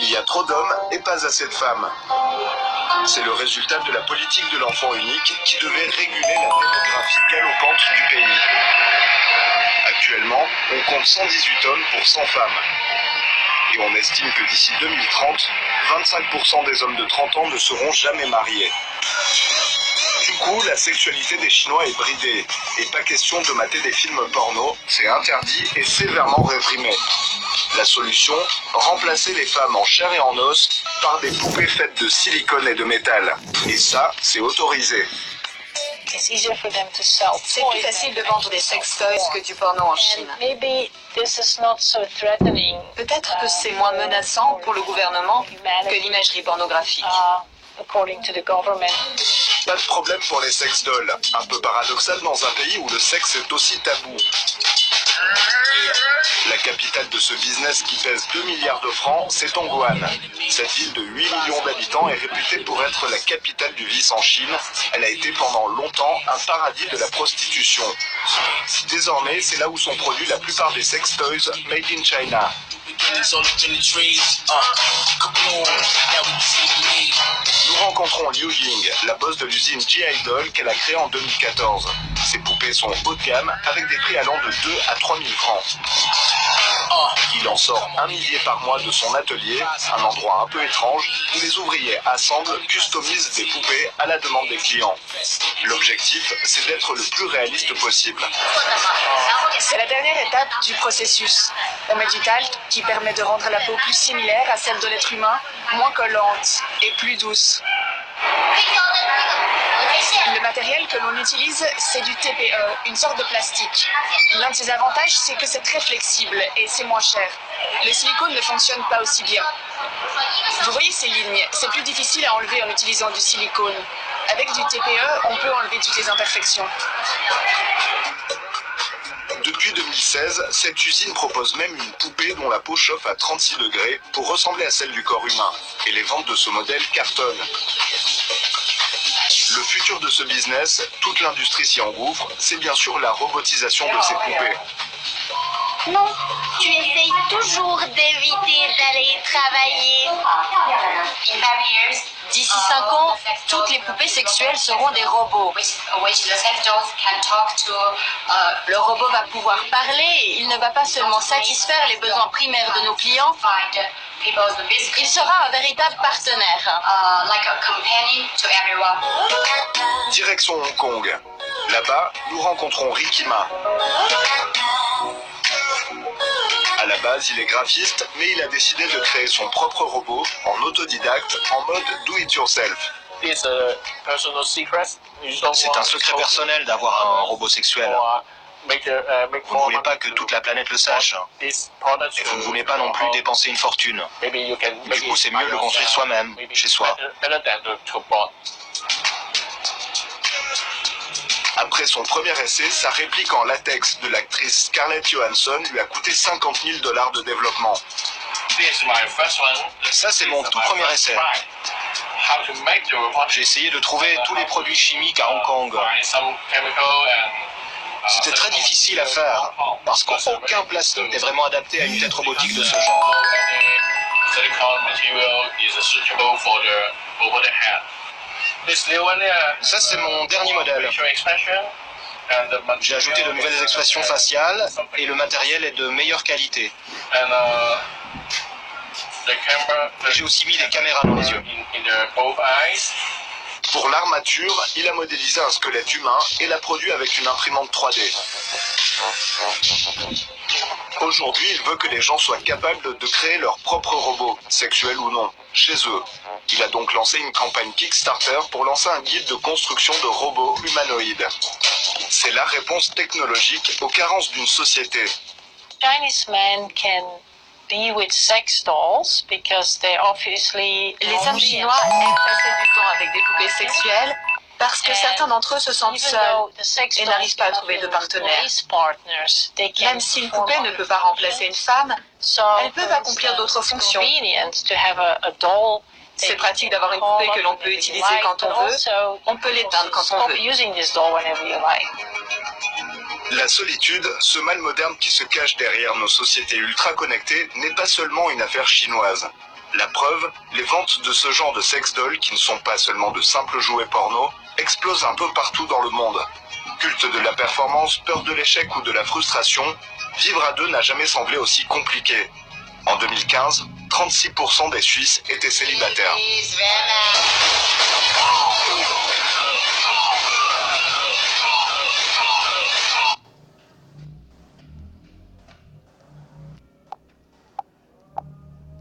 Il y a trop d'hommes et pas assez de femmes. C'est le résultat de la politique de l'enfant unique qui devait réguler la démographie galopante du pays. Actuellement, on compte 118 hommes pour 100 femmes. Et on estime que d'ici 2030, 25% des hommes de 30 ans ne seront jamais mariés. Du coup, la sexualité des Chinois est bridée. Et pas question de mater des films porno, c'est interdit et sévèrement réprimé. La solution, remplacer les femmes en chair et en os par des poupées faites de silicone et de métal. Et ça, c'est autorisé. C'est plus facile de vendre des sex toys que du porno en Chine. Peut-être que c'est moins menaçant pour le gouvernement que l'imagerie pornographique. Pas de problème pour les sex dolls. Un peu paradoxal dans un pays où le sexe est aussi tabou. La capitale de ce business qui pèse 2 milliards de francs, c'est Dongguan. Cette ville de 8 millions d'habitants est réputée pour être la capitale du vice en Chine. Elle a été pendant longtemps un paradis de la prostitution. Désormais, c'est là où sont produits la plupart des sex toys made in China. Nous rencontrons Liu Ying, la boss de l'usine G-Idol qu'elle a créée en 2014. Ces poupées sont haut de gamme avec des prix allant de 2 à 3 000 francs. Il en sort 1 millier par mois de son atelier, un endroit un peu étrange où les ouvriers assemblent, customisent des poupées à la demande des clients. L'objectif, c'est d'être le plus réaliste possible. C'est la dernière étape du processus. On met du talc qui permet de rendre la peau plus similaire à celle de l'être humain, moins collante et plus douce. Le matériel que l'on utilise, c'est du TPE, une sorte de plastique. L'un de ses avantages, c'est que c'est très flexible et c'est moins cher. Le silicone ne fonctionne pas aussi bien. Vous voyez ces lignes, c'est plus difficile à enlever en utilisant du silicone. Avec du TPE, on peut enlever toutes les imperfections. Depuis 2016, cette usine propose même une poupée dont la peau chauffe à 36 degrés pour ressembler à celle du corps humain. Et les ventes de ce modèle cartonnent. Le futur de ce business, toute l'industrie s'y engouffre, c'est bien sûr la robotisation de ces poupées. Non, tu essayes toujours d'éviter d'aller travailler. D'ici 5 ans, toutes les poupées sexuelles seront des robots. Le robot va pouvoir parler et il ne va pas seulement satisfaire les besoins primaires de nos clients, il sera un véritable partenaire. Direction Hong Kong. Là-bas, nous rencontrons Ricky Ma. À la base, il est graphiste, mais il a décidé de créer son propre robot en autodidacte, en mode do-it-yourself. C'est un secret personnel d'avoir un robot sexuel. Vous ne voulez pas que toute la planète le sache. Et vous ne voulez pas non plus dépenser une fortune. Du coup, c'est mieux de le construire soi-même, chez soi. Après son premier essai, sa réplique en latex de l'actrice Scarlett Johansson lui a coûté 50 000 $ de développement. Ça, c'est mon tout premier essai. J'ai essayé de trouver tous les produits chimiques à Hong Kong. C'était très difficile à faire, parce qu'aucun plastique n'est vraiment adapté à une tête robotique de ce genre. Ça, c'est mon dernier modèle. J'ai ajouté de nouvelles expressions faciales et le matériel est de meilleure qualité. J'ai aussi mis des caméras dans les yeux. Pour l'armature, il a modélisé un squelette humain et l'a produit avec une imprimante 3D. Aujourd'hui, il veut que les gens soient capables de créer leur propre robot, sexuel ou non, chez eux. Il a donc lancé une campagne Kickstarter pour lancer un guide de construction de robots humanoïdes. C'est la réponse technologique aux carences d'une société. Les hommes chinois aiment passer du temps avec des poupées sexuelles parce que certains d'entre eux se sentent seuls et n'arrivent pas à trouver de partenaire. Même si une poupée ne peut pas remplacer une femme, elles peuvent accomplir d'autres fonctions. C'est pratique d'avoir une poupée que l'on peut utiliser quand on veut. On peut l'éteindre quand on veut. La solitude, ce mal moderne qui se cache derrière nos sociétés ultra connectées, n'est pas seulement une affaire chinoise. La preuve, les ventes de ce genre de sex dolls, qui ne sont pas seulement de simples jouets porno, explosent un peu partout dans le monde. Culte de la performance, peur de l'échec ou de la frustration, vivre à deux n'a jamais semblé aussi compliqué. En 2015, 36% des Suisses étaient célibataires.